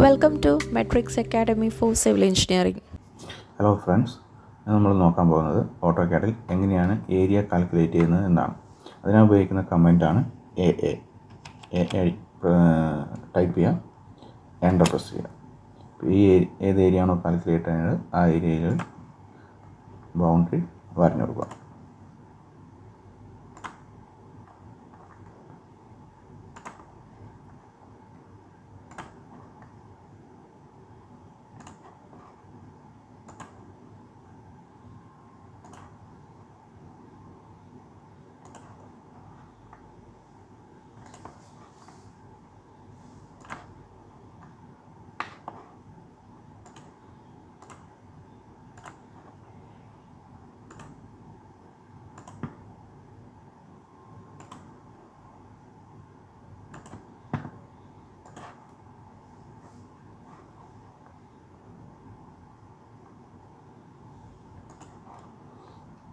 Welcome to Matrix Academy for Civil Engineering. Hello friends, നമ്മൾ നോക്കാൻ പോകുന്നത് ഓട്ടോകാഡിൽ എങ്ങനെയാണ് ഏരിയ കാൽക്കുലേറ്റ് ചെയ്യുന്നത് എന്നാണ്. അതിനായി ഉപയോഗിക്കുന്ന കമൻറ്റാണ് എ ടൈപ്പ് ചെയ്യുക, എൻ്റർ പ്രസ് ചെയ്യുക. ഈ ഏത് ഏരിയ ആണോ കാൽക്കുലേറ്റ് ചെയ്യുന്നത് ആ ഏരിയയിൽ ബൗണ്ടറി വരഞ്ഞു കൊടുക്കുക.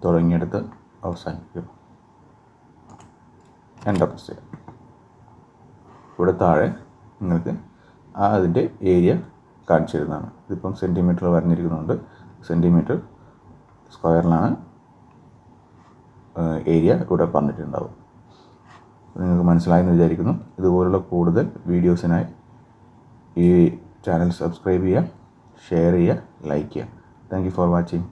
തുടങ്ങിയെടുത്ത് അവസാനിക്കുക, എൻ്റർ പ്രസ് ചെയ്യുക. ഇവിടെ താഴെ നിങ്ങൾക്ക് അതിൻ്റെ ഏരിയ കാണിച്ചു തരുന്നതാണ്. ഇതിപ്പം സെൻറ്റിമീറ്റർ വരഞ്ഞിരിക്കുന്നുണ്ട്. സെൻറ്റിമീറ്റർ സ്ക്വയറിലാണ് ഏരിയ ഇവിടെ പറഞ്ഞിട്ടുണ്ടാവും. നിങ്ങൾക്ക് മനസ്സിലായെന്ന് വിചാരിക്കുന്നു. ഇതുപോലുള്ള കൂടുതൽ വീഡിയോസിനായി ഈ ചാനൽ സബ്സ്ക്രൈബ് ചെയ്യുക, ഷെയർ ചെയ്യുക, ലൈക്ക് ചെയ്യുക. Thank you for watching.